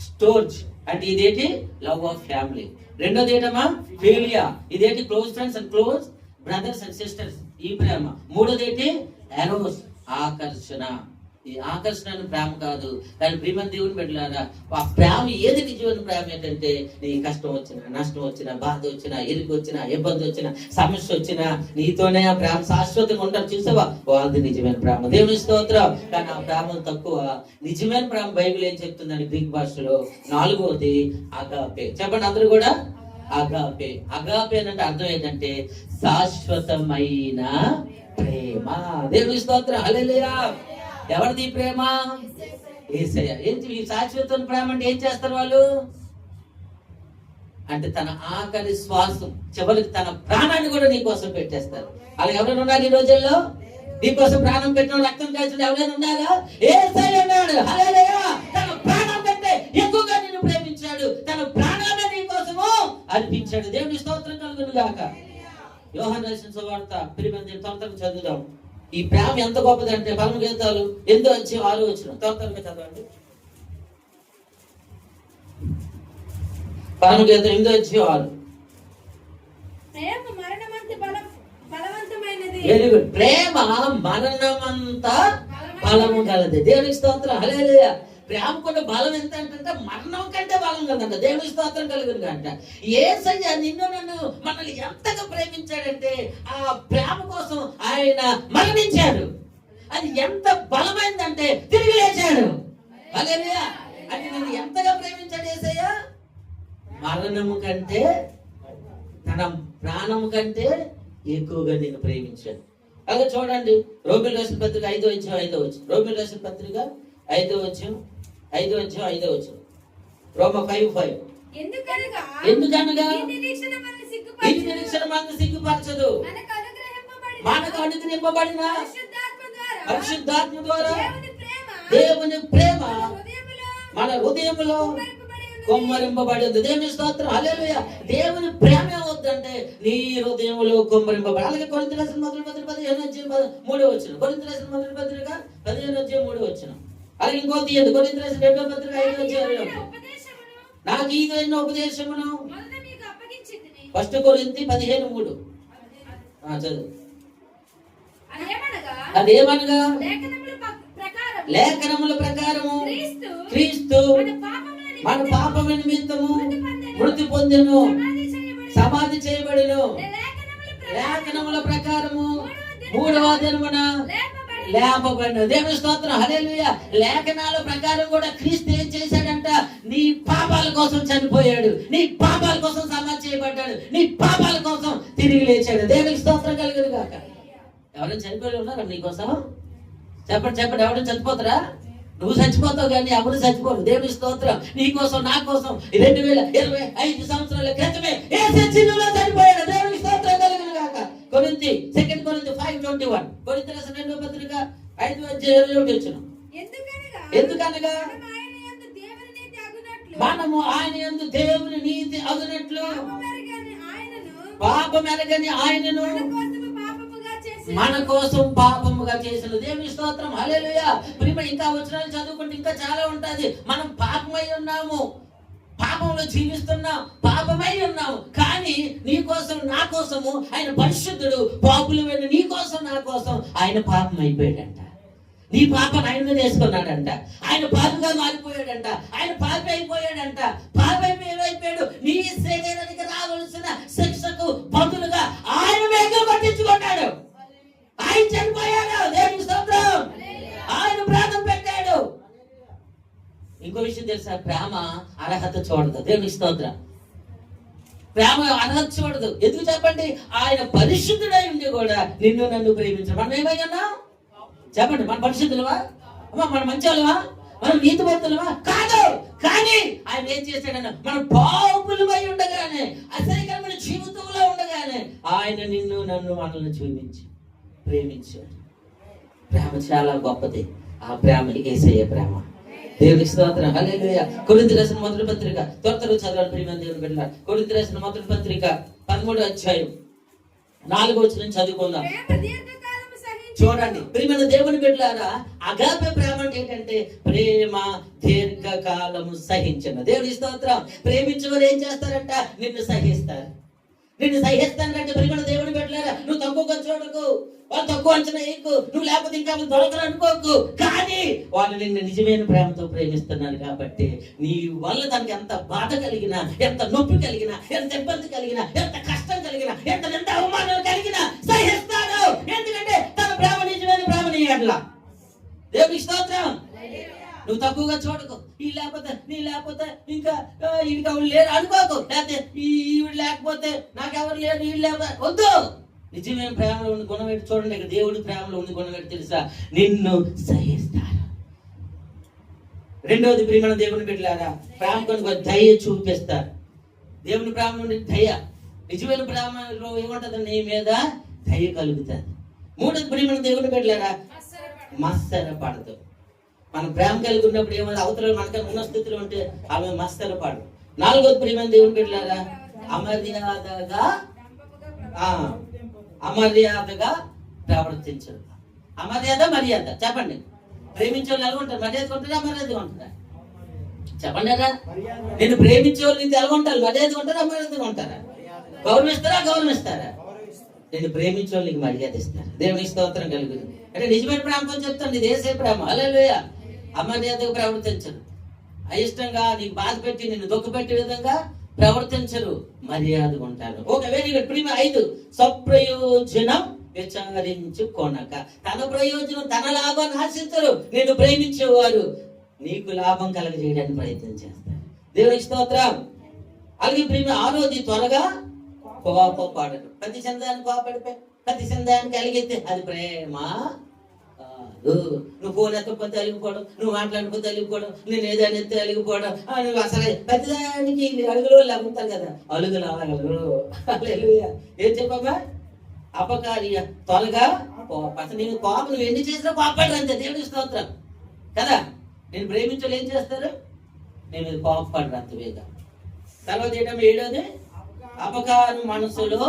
స్టోర్జ్, అంటే ఇదేంటి? Love of family. రెండోది ఏంటమ్మా? ఫిలియా, ఇదేంటి? Close friends and close brothers and sisters, ఈ ప్రేమ. మూడోది ఏంటి? ఎరోస్, ఆకర్షణ. ఈ ఆకర్షణ ప్రేమ కాదు. కానీ ప్రియమైన దేవుని బిడ్డలారా, ఆ ప్రేమ ఏది నిజమైన ప్రేమ ఏంటంటే, నీ కష్టం వచ్చినా, నష్టం వచ్చినా, బాధ వచ్చినా, ఇరుకు వచ్చినా, ఇబ్బంది వచ్చినా, సమస్య వచ్చినా నీతోనే ఆ ప్రేమ శాశ్వతంగా ఉంటారు. చూసావా, వాళ్ళది నిజమైన ప్రేమ. దేవుని స్తోత్రం. కానీ ఆ ప్రేమ తక్కువ. నిజమైన ప్రేమ బైబిల్ ఏం చెప్తుందని గ్రీక్ భాషలో, నాలుగోది అగాపే. చెప్పండి అందరూ కూడా, అగాపే. అగాపే అంటే అర్థం ఏంటంటే శాశ్వతమైన ప్రేమ. దేవుని స్తోత్రం. హల్లెలూయా. ఎవరిది ప్రేమ? యేసయ్య. ఏంటి ఈ శాశ్వత ప్రేమ అంటే ఏం చేస్తారు వాళ్ళు? అంటే తన ఆఖరి శ్వాసం చివరికి తన ప్రాణాన్ని కూడా నీకోసం పెట్టేస్తారు. అలా ఎవరైనా ఉన్నారు ఈ రోజుల్లో? నీకోసం ప్రాణం పెట్టిన, రక్తం కాల్చిన ఎవరైనా ఉన్నారా? యేసయ్య ఉన్నాడు. హల్లెలూయా. తన ప్రాణం కంటే ఎక్కువగా నిన్ను ప్రేమించాడు, తన ప్రాణాన్ని నీకోసము అర్పించాడు. దేవుని స్తోత్రం కలుగును గాక. యోహాను రాసిన సువార్త ప్రియమైన త్వరగా చదువుదాం. ఈ ప్రేమ ఎంత గొప్పదంటే, పరమ గీతాలు 8:6 త్వరగా చదవండి. పరమ గీతం 8:6. Very good. ప్రేమ మరణమంత బలము కలది. దేవునికి స్తోత్రం. హల్లెలూయా. ప్రేమకున్న బలం ఎంత అంటే మరణం కంటే బలం కదంట. దేవుని స్తోత్రం కలుగును అంట. యేసయ్య నిన్ను నన్ను మనల్ని ఎంతగా ప్రేమించాడంటే ఆ ప్రేమ కోసం ఆయన మరణించాడు. అది ఎంత బలమైందంటే తిరిగి లేచాడు. హల్లెలూయా. అంటే నిన్ను ఎంతగా ప్రేమించాడు యేసయ్య? మరణము కంటే, తన ప్రాణము కంటే ఎక్కువగా నిన్ను ప్రేమించాడు. అలా చూడండి, రోమియోలు రాసిన పత్రిక 5:5. రోమియోలు రాసిన పత్రిక 5:5. రోమ 5:5. ఎందుకనగా ఈ నిరీక్షణ మనల్ని సిగ్గుపరచదు, మనకు అనుగ్రహింపబడిన పరిశుద్ధాత్మ ద్వారా దేవుని ప్రేమ మన హృదయంలో కొమ్మరింపబడి ఉంది. దేవుని స్తోత్రం. హల్లెలూయా. దేవుని ప్రేమ ఏమవుతుందంటే నీ హృదయంలో కొమ్మరింపబడి. అలాగే కొరింథీ రాసిన మొదటి పత్రిక 15:3. కొరింథీ రాసిన మొదటి పత్రిక 15:3. అలాగే ఇంకోటి కొరింథీ రాసిన 2వ పత్రిక 5:20. నాకు ఈ ఉపదేశమును 1 కొరింథీ 15:3. చదువు. అదేమనగా అదేమనగా లేఖనముల లేఖనముల ప్రకారము ప్రకారము క్రీస్తు క్రీస్తు మన పాపముల మన నిమిత్తము పాపము నిమిత్తము మృతి మృతి పొందెను, సమాధి చేయబడెను. సమాధి చేయబడెను. లేఖనముల లేఖనముల ప్రకారము మూడవ దినమున లేపబడిన. దేవుని స్తోత్రం, హల్లెలూయా. లేఖనాల ప్రకారం కూడా క్రీస్తు ఏం చేశాడంట? నీ పాపాల కోసం చనిపోయాడు, నీ పాపాల కోసం సమాధి చేయబడ్డాడు, నీ పాపాల కోసం తిరిగి లేచాడు. దేవునికి స్తోత్రం కలుగును గాక. ఎవరైనా చనిపోయి ఉన్నారా నీకోసం? చెప్పండి చెప్పండి, ఎవరైనా చచ్చిపోతారా? నువ్వు చచ్చిపోతావు కానీ ఎవరు చచ్చిపోరు. దేవుని స్తోత్రం, నీ కోసం నా కోసం 2025 సంవత్సరాల క్రితమే యేసు శిలువలో చనిపోయాడు. దేవుని స్తోత్రం కలుగును గాక. కొరింథీ 2 కొరింథీ 5:21, కొరింథీ రాసిన 2వ పత్రిక 5:21. ఎందుకనగా మనము ఆయన యందు దేవుని నీతి అగునట్లు పాపమెరగని ఆయనను మన కోసం పాపముగా చేసిన. దేవుని స్తోత్రం, హల్లెలూయా. ప్రిమ ఇంకా వచనాలు చదువుకుంటే ఇంకా చాలా ఉంటది. మనం పాపమై ఉన్నాము, పాపంలో జీవిస్తున్నాం, పాపమై ఉన్నాము. కానీ నీ కోసం నా కోసము ఆయన పరిశుద్ధుడు. పాపులమైన నీ కోసం నా కోసం ఆయన పాపం అయిపోయాడంట. నీ పాపను ఆయన మీద వేసుకున్నాడంట. ఆయన పాపగా మారిపోయాడంట. ఆయన పాపి అయిపోయాడంట. పాపి ఏమైపోయాడు? నీ శరీరానికి రావాల్సిన శిక్షకు బదులుగా ఆయన వేగం పట్టించుకున్నాడు. ఆయన చనిపోయాడు. దేవునికి స్తోత్రం. ఆయన ప్రాణం పెట్టాడు. ఇంకో విషయం తెలుసా? ప్రేమ అర్హత చూడదు. దేవునికి స్తోత్రం. ప్రేమ అర్హత చూడదు. ఎందుకు చెప్పండి? ఆయన పరిశుద్ధుడై ఉండి కూడా నిన్ను నన్ను ప్రేమించాడు. మనం ఏమై ఉన్నాం చెప్పండి? మన పరిశుద్ధులవా? మన మంచోళ్ళవా? మనం నీతిమంతులవా? కాదు. కానీ ఆయన ఏం చేశాడన్న, మన పాపులమై ఉండగానే, అసహ్యకరమైన జీవితంలో ఉండగానే ఆయన నిన్ను నన్ను మనల్ని చూపించి ప్రేమించాడు. ప్రేమ చాలా గొప్పది. ఆ ప్రేమ యేసయ్య ప్రేమ. దేవునికి స్తోత్రం, హల్లెలూయా. కొరింథీ రాసిన మొదటి పత్రిక త్వరగా చదవాలి ప్రియమైన దేవుని బిడ్డలారా. కొరింథీ రాసిన మొదటి పత్రిక 13వ అధ్యాయం 4వ వచనం చదువుకుందాం. చూడండి ప్రియమైన దేవుని బిడ్డలారా, అగాపే ప్రేమ అంటే ఏంటంటే ప్రేమ దీర్ఘకాలము సహించిన. దేవుని స్తోత్రం. ప్రేమించిన వారు ఏం చేస్తారంట? నిన్ను సహిస్తారు. నిన్ను సహిస్తానంటే ప్రియమైన దేవుని బిడ్డలారా, నువ్వు తక్కువగా చూడకు, వాళ్ళు తక్కువ అంచనా వేయకు, నువ్వు లేకపోతే ఇంకా దొరకరు అనుకోకు. కానీ వాళ్ళు నిన్ను నిజమైన ప్రేమతో ప్రేమిస్తున్నారు కాబట్టి నీ వల్ల తనకి ఎంత బాధ కలిగినా, ఎంత నొప్పి కలిగినా, ఎంత ఇబ్బంది కలిగినా, ఎంత కష్టం కలిగినా, ఎంత అవమానం కలిగినా సహిస్తాడు. ఎందుకంటే తన ప్రేమ నిజమైన ప్రేమ నీ ఎడల. దేవునికి స్తోత్రం. నువ్వు తక్కువగా చూడకు. ఈ లేకపోతే నీ లేకపోతే ఇంకా వీడికి ఎవరు లేరు అనుకోకు. లేకపోతే ఈవిడ లేకపోతే నాకెవరు లేరు, వీళ్ళు లేకపోతే వద్దు. నిజమైన ప్రేమలో ఉన్న గుణం ఏంటి చూడండి. ఇక్కడ దేవుడి ప్రేమలో ఉన్న గుణం ఏంటి తెలుసా? నిన్ను సహిస్తారు. రెండవది ప్రియమైన దేవుని బిడ్డలారా, ప్రేమ కొనుక దయ చూపిస్తారు. దేవుని ప్రేమ నుండి దయ. నిజమైన ప్రేమలో ఏమంటుంది? నీ మీద దయ కలుగుతుంది. మూడవది ప్రియమైన దేవుని బిడ్డలారా, మత్సర పడదు. మన ప్రేమ కలిగి ఉన్నప్పుడు ఏమన్నా అవతల మనకన్నా ఉన్న స్థితిలో ఉంటే ఆమె మత్సర పడదు. నాలుగవది ప్రియమైన దేవుని బిడ్డలారా, అమర్యాదగా ప్రవర్తించరు. అమర్యాద మర్యాద చెప్పండి. ప్రేమించే వాళ్ళు ఎలా ఉంటారు? మర్యాద ఉంటారా అమర్యాదగా ఉంటారా? చెప్పండి కదా. నేను ప్రేమించే వాళ్ళు నీకు ఎలా ఉంటారు? మర్యాదగా ఉంటారా అమర్యాదగా ఉంటారా? గౌరవిస్తారా గౌరవిస్తారా? నేను ప్రేమించే వాళ్ళు నీకు మర్యాద ఇస్తారు. దేవునికి స్తోత్రం కలుగుతుంది. అంటే నిజమైన ప్రేమతో చెప్తాను, ఇది ఏసే ప్రేమ. హల్లెలూయా. అమర్యాదగా ప్రవర్తించరు. అయిష్టంగా నీకు బాధ పెట్టి నిన్ను దుఃఖపెట్టే విధంగా ప్రవర్తించరు, మర్యాదగా ఉంటారు. Okay, very good. ప్రియమ 5, సప్రయోజనం విచారించుకొనక. తన ప్రయోజనం తన లాభాన్ని ఆశించరు. నేను ప్రేమించేవారు నీకు లాభం కలగజేయడానికి ప్రయత్నం చేస్తారు. దేవునికి స్తోత్రం. అలాగే ప్రియమ 6వది, త్వరగా కోపపడరు. ప్రతి చందానికి కోపడిపోయి ప్రతి చందానికి అలిగితే అది ప్రేమ కాదు. నువ్వు ఫోన్ ఎత్తకపోతే అలిగిపోవడం, నువ్వు మాట్లాడిపోతే అలిగిపోవడం, నేను ఏదైనా ఎత్తే అలిగిపోవడం, నువ్వు అసలు ప్రతిదానికి అడుగులో లేకుంటారు కదా, అలుగులు అలగలరు. హల్లెలూయా. ఏం చెప్పమ్మా? అపకార్య త్వరగా అసలు నేను కోపం నువ్వు ఎన్ని చేసినా కోపపడరు అంతే. దేవునికి స్తోత్రం కదా. నేను ప్రేమించాలి ఏం చేస్తారు? నేను కోపపడరు అంత వేగా. తర్వాత ఏంటమ్మా 7వది, అపకారం మనసులో.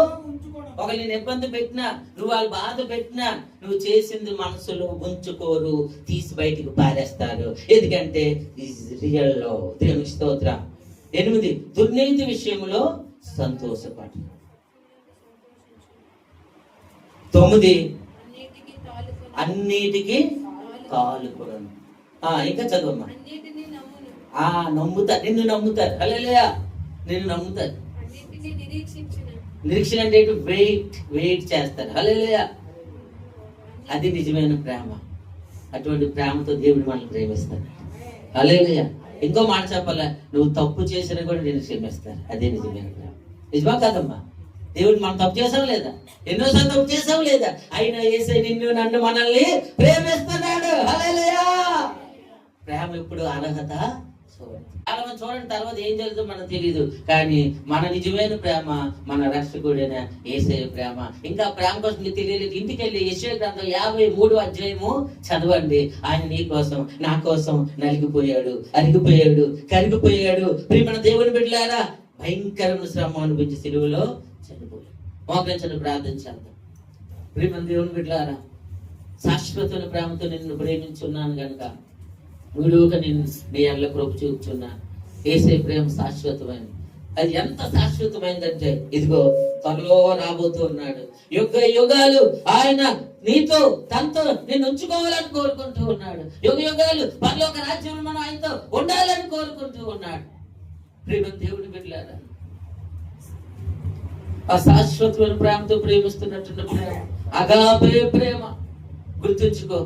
ఒకరు నేను ఇబ్బంది పెట్టినా, నువ్వు వాళ్ళు బాధ పెట్టినా, నువ్వు చేసింది మనసులో ఉంచుకోరు, తీసి బయటికి పారేస్తారు. ఎందుకంటే రియల్ లో. దేవునికి స్తోత్రం. 8, దుర్నీతి విషయంలో సంతోషపడు. 9 అన్నిటికీ తాలుకొని అన్నిటికీ కాలుకొను. ఇంకా చదవమ్మా. అన్నిటినీ నమ్మును, నమ్ముతారు, నిన్ను నమ్ముతారు. హల్లెలూయా, నిన్ను నమ్ముతారు. అన్నిటినీ నిరీక్షించును, నిరీక్షణ అంటే వెయిట్ చేస్తారు. హల్లెలూయా, అది నిజమైన ప్రేమ. అటువంటి ప్రేమతో దేవుడు మనల్ని ప్రేమిస్తాడు. హల్లెలూయా. ఇంకో మాట చెప్పాలా, నువ్వు తప్పు చేసినా కూడా నేను క్షమిస్తాను. అదే నిజమైన ప్రేమ. నిజమా కాదమ్మా? దేవుడు మనం తప్పు చేసావు లేదా? ఎన్నోసార్లు తప్పు చేసావు లేదా? అయినా యేసయ్య నిన్ను నన్ను మనల్ని ప్రేమిస్తున్నాడు. హల్లెలూయా. ప్రేమ ఇప్పుడు అర్హత చూడండి. తర్వాత ఏం జరుగుతుందో మనకు తెలియదు, కానీ మన నిజమైన ప్రేమ మన రక్షకుడైన యేసయ్య ప్రేమ. ఇంకా ప్రేమ కోసం మీకు తెలియలేదు, ఇంటికి వెళ్ళి యెషయా గ్రంథం 53వ అధ్యాయము చదవండి. ఆయన నీ కోసం నా కోసం నలిగిపోయాడు, అరిగిపోయాడు, కరిగిపోయాడు. ప్రియమైన దేవుని బిడ్డలారా, భయంకరమైన శ్రమ అనిపించి సిలువలో చనిపోయాడు. మోకరించండి, ప్రార్థన చేద్దాం. ప్రియమైన దేవుని బిడ్డలారా, శాశ్వతమైన ప్రేమతో నిన్ను ప్రేమించున్నాను కనుక విడువక నేను నీ ఎల్ల కృప చూపుచున్నాను. యేసయ్య ప్రేమ శాశ్వతమైనది. అది ఎంత శాశ్వతమైందంటే ఇదిగో త్వరలో రాబోతూ ఉన్నాడు. యుగ యుగాలు ఆయన నీతో తనతో నిన్ను ఉంచుకోవాలని కోరుకుంటూ ఉన్నాడు. యుగ యుగాలు పరలోక రాజ్యంలో మనం ఆయనతో ఉండాలని కోరుకుంటూ ఉన్నాడు. ప్రేమ దేవుడి బిడ్డలారా, ఆ శాశ్వతమైన ప్రేమతో ప్రేమిస్తున్నటువంటి ప్రేమ అగాపే ప్రేమ. గుర్తుంచుకో,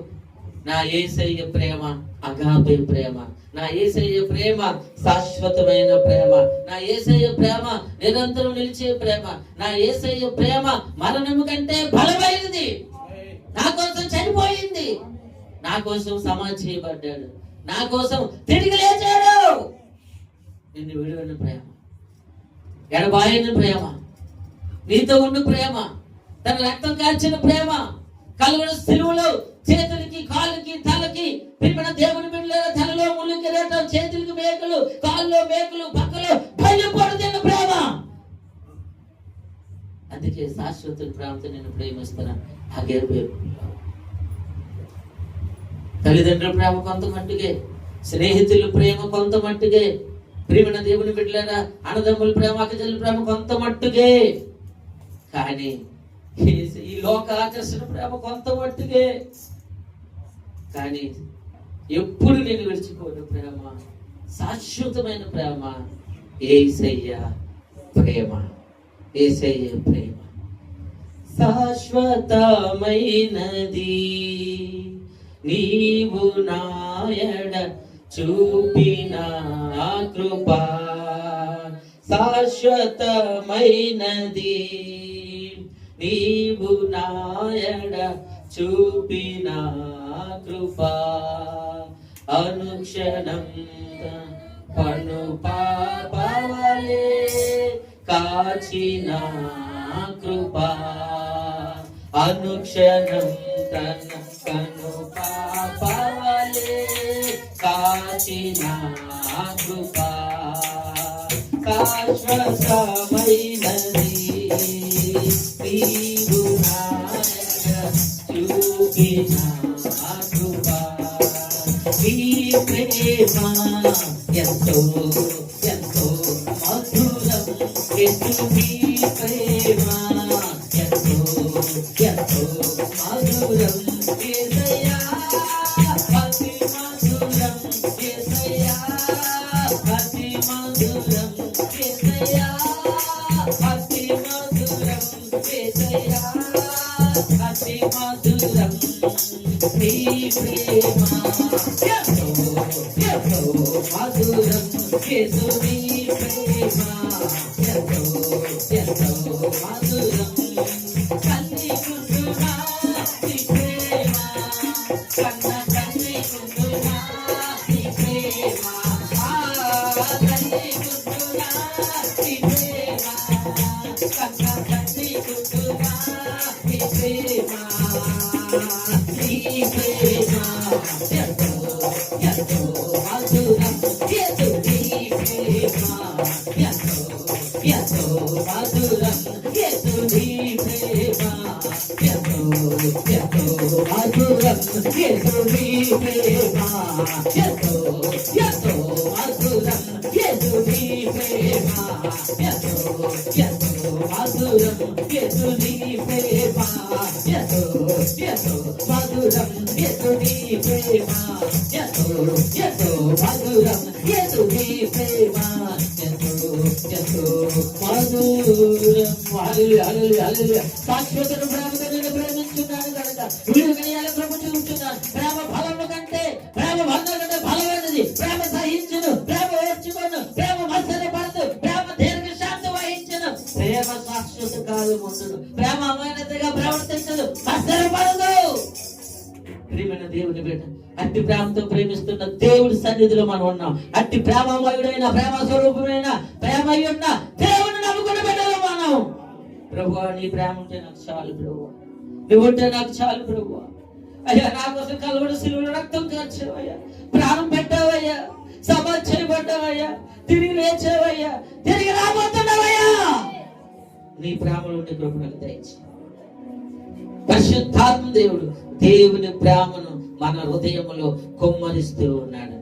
నా యేసయ్య ప్రేమ అగాపే ప్రేమ. నా యేసయ్య ప్రేమ శాశ్వతమైన ప్రేమ. నా యేసయ్య ప్రేమ నిరంతరం నిలిచే ప్రేమ. నా యేసయ్య ప్రేమ మరణము కంటే బలమైనది. నా కోసం చనిపోయింది, నా కోసం సమాధి చేయబడ్డాడు, నా కోసం తిరిగి లేచాడు. నిన్ను విడువని ప్రేమ, ఎడబాయని ప్రేమ, నీతో ఉన్న ప్రేమ, తన రక్తం కార్చిన ప్రేమ, కలువల సిలువలో చేతులకి కాళ్ళకి తలకి ప్రియమైన దేవుని బిడ్డల తలలో ముళ్ళు కిరీటం, చేతులకి మేకులు, కాళ్ళలో మేకులు, పక్కలో భయపడుతున్న ప్రేమ. అందుకే శాశ్వత ప్రేమతో నేను ప్రేమిస్తున్నా. అగే తల్లిదండ్రుల ప్రేమ కొంత మట్టుకే, స్నేహితుల ప్రేమ కొంత మట్టుకే, ప్రియమైన దేవుని బిడ్డలారా అన్నదమ్ముల ప్రేమ, అక్కచెల్లెల ప్రేమ కొంత మట్టుకే. కానీ ఈ లోక ఆకర్షణ ప్రేమ కొంత మట్టుకే. కానీ ఎప్పుడు నేను విడిచిపోయిన ప్రేమ, శాశ్వతమైన ప్రేమ యేసయ్య ప్రేమ. యేసయ్య ప్రేమ శాశ్వతమైనది. నీవు నాయడ చూపిన కృప శాశ్వతమైనది. నీవు నాయడ చూపిన కృప అనుక్షణం పను పాపవలే కాచిన కృప అనుక్షణం తన కను పాపవలే కాచిన కృప శాశ్వతమైనది. నీవు నాయడ చూపిన కృప. నీ ప్రేమ ఎంతో ఎంతో మధురం. నీ ప్రేమ ఎంతో ఎంతో మధురం. యేసయ్యా అతి మధురం. యేసయ్యా అతి మధురం. యేసయ్యా అతి మధురం. యేసయ్యా అతి మధురం. నీ ప్రేమ ఎంతో ఎంతో మధురం. యేసు నీ ప్రేమ ఎంతో ఎంతో మధురం. కన్ని కుంటున్నా నీ ప్రేమ, కన్న కన్ని కుంటున్నా నీ ప్రేమ. కన్ని కుంటున్నా నీ ప్రేమ, కన్న కన్ని కుంటున్నా నీ ప్రేమ. నీ ప్రేమ ఎంతో ఎంతో మధురం. యేసు నీ ప్రేమ ఎంతో ఎంతో మధురం. యేసు నీ ప్రేమ ఎంతో ఎంతో మధురం. యేసు నీ ప్రేమ ఎంతో ఎంతో మధురం. యేసు నీ ప్రేమ ఎంతో ఎంతో మధురం. యేసు నీ ప్రేమ మధురం యేసు నీ ప్రేమ ఎంతో ఎంతో మధురం. హల్లెలూయా హల్లెలూయా హల్లెలూయా. శాశ్వతను ప్రేమతో నేను ప్రేమించున్నాను కనుక విడుదల ప్రేమ చూపుతున్నాను. ప్రేమ ఫలము కంటే ప్రేమ వర్ణం కంటే బలమైనది. ప్రేమ సహించును, ప్రేమ ఓర్చుకొను, ప్రేమ మత్సరపడదు, ప్రేమ దీర్ఘశాంతం వహించును, ప్రేమ శాశ్వత కాలం ఉండును, ప్రేమ అమాయనతగా ప్రవర్తించదు, మత్సరపడదు. ప్రియమైన దేవుని బిడ్డ, అట్టి ప్రేమతో ప్రేమిస్తున్న దేవుడి సన్నిధిలో మనం ఉన్నాం. అట్టి ప్రేమమయుడైన ప్రేమ స్వరూపమైన ప్రేమయున్న దేవుని నమ్ముకున్న బిడ్డలు మనం. ప్రభువా నీ ప్రేమ ఉంటే నాకు చాలు ప్రభువా, నువ్వు ఉంటే నాకు చాలు ప్రభువా. అయ్యా నా కోసం కలవడ సిలువలో రక్తం కార్చావయ్యా, ప్రాణం పెట్టావయ్యా, సమాధి చేయబడ్డావయ్యా, తిరిగి లేచావయ్యా, తిరిగి రాబోతున్నావయ్యా. నీ ప్రేమలో ఉండే కృప నాకు దయచేయి. పరిశుద్ధాత్మ దేవుడు దేవుని ప్రేమను మన హృదయములో కుమ్మరిస్తూ ఉన్నాడు.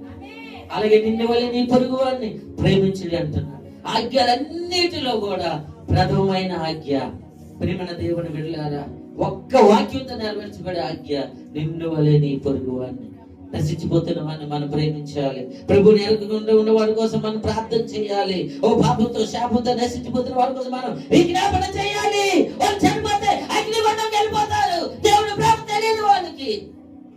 అలాగే నిన్ను వల్ల నీ పొరుగు వారిని ప్రేమించడి అంటున్నాడు. ఆజ్ఞలన్నిటిలో కూడా ప్రథమమైన ఆజ్ఞ ప్రియమైన దేవుని బిడ్డలారా, ఒక్క వాక్యంతో నెరవేర్చబడే ఆజ్ఞ నిన్ను వలె నీ పొరుగు వారిని. నశించిపోతున్న వారిని మనం ప్రేమించాలి. ప్రభుని ఎరగకుండా ఉన్న వారి కోసం మనం ప్రార్థన చేయాలి. ఓ పాపంతో శాపంతో నశించిపోతున్న వారి కోసం మనం విజ్ఞాపన చేయాలి. వాళ్ళు చనిపోతే అగ్నిగుండం వెళ్ళిపోతారు. దేవుని ప్రేమ తెలియదు వాళ్ళకి.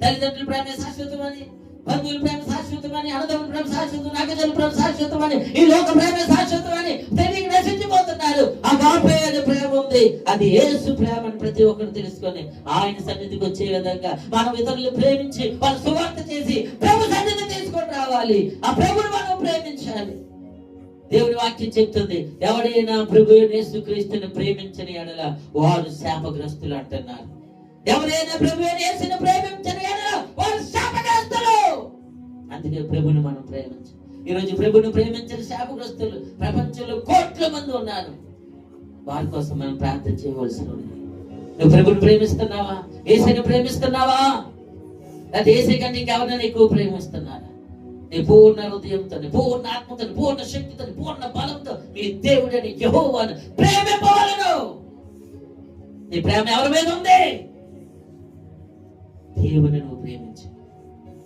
తల్లిదండ్రుల ప్రేమ శాశ్వతమని, బంధువుల ప్రేమ శాశ్వతమని, అన్నదమ్ముల ప్రేమ శాశ్వతం, అక్కజనుల ప్రేమ శాశ్వతమని, ఈ లోక ప్రేమ శాశ్వతమని తెలియక నశించిపోతున్నారు. ఆ బాపే ప్రేమ ఉంది, అది యేసు ప్రేమ అని ప్రతి ఒక్కరు తెలుసుకొని ఆయన సన్నిధికి వచ్చే విధంగా మనం ఇతరులు ప్రేమించి వాళ్ళ సువార్త చేసి ప్రభు సన్నిధి తీసుకొని రావాలి. ఆ ప్రభుని మనం ప్రేమించాలి. దేవుని వాక్యం చెప్తుంది, ఎవడైనా ప్రభు యేసుక్రీస్తుని ప్రేమించని ఎడల వారు శాపగ్రస్తులు అంటున్నారు. ఎవరైనా ప్రభు యేసుని ప్రేమించని ఎడల వారు శాపగ్రస్తులు. అందుకే ప్రభుని మనం ప్రేమించాలి. ఈ రోజు ప్రభుని ప్రేమించని శాపగ్రస్తులు ప్రపంచంలో కోట్ల మంది ఉన్నారు. వారి కోసం మనం ప్రార్థన చేయవలసి ఉంది. నువ్వు ప్రభుని ప్రేమిస్తున్నావా? యేసుని ప్రేమిస్తున్నావా? అది యేసు కంటే ఇంకెవరైనా ఎక్కువ ప్రేమిస్తున్నారా? నీ పూర్ణ హృదయంతో, పూర్ణ ఆత్మతో, పూర్ణ శక్తితో, పూర్ణ బలంతో మీ దేవుడని యెహోవాను ప్రేమింపవలెను. నీ ప్రేమ ఎవరి మీద ఉంది? దేవుని నువ్వు ప్రేమించు.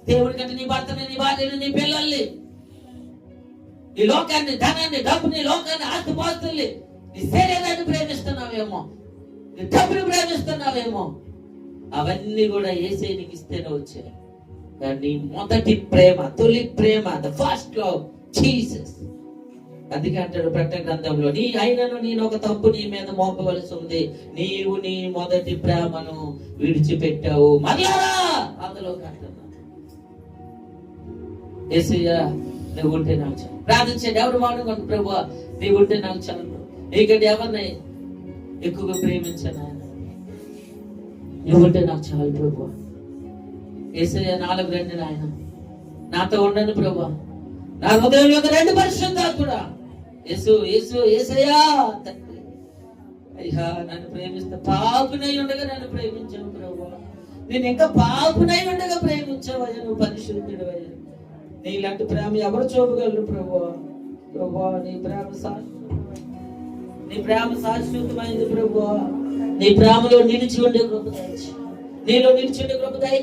దేవుడి కంటే నీ భర్తని, నీ భార్యని, నీ పిల్లల్ని, నీ లోకాన్ని, ధనాన్ని, డబ్బుని, లోకాన్ని, ఆస్తిపాస్తుల్ని, నీ శరీరాన్ని ప్రేమిస్తున్నావేమో, నీ డబ్బుని ప్రేమిస్తున్నావేమో. అవన్నీ కూడా యేసునికి ఇస్తేనే వచ్చాయి. నీ మొదటి ప్రేమ, తొలి ప్రేమ, ద ఫస్ట్ లవ్ జీసస్. అందుకే అంటాడు ప్రకటన గ్రంథంలో, నీ అయినను నేను ఒక తప్పు నీ మీద మోపవలసి ఉంది, నీవు నీ మొదటి ప్రేమను విడిచిపెట్టావు, మరలా అందులో అంటున్నా. యేసయ్యా నువ్వు ఉంటే నాకు చాలు. ప్రార్థించండి. ఎవరు మాట్లాడుకోండి, ప్రభువా నీవు ఉంటే నాకు చాలు. నీకంటే ఎవరిని ఎక్కువగా ప్రేమించాను ఆయన, నువ్వు ఉంటే నాకు చాలు ప్రభువా. యేసయ్యా నాలుగు రండి నాయన, నాతో ఉండండి ప్రభువా. నా హృదయం యొక్క రెండు పరిశుద్ధాత్ముడా యేసు యేసు యేసయ్యా తండ్రి. అయ్యా నన్ను ప్రేమిస్తే పాపునై ఉండగా నన్ను ప్రేమించావు ప్రభువా. నేను ఇంకా పాపునై ఉండగా ప్రేమించావయ్యా. నువ్వు పరిశుద్ధుడు అయ్యా. నీలాంటి ప్రేమ ఎవరు చూపగలరు ప్రభువా? ప్రభువా నీ ప్రేమ నీ ప్రేమ శాశ్వతమైంది ప్రభువా. నీ ప్రేమలో నిలిచి ఉండే కృప దయచేయి. నీలో నిలిచి ఉండే కృప దయచేయి.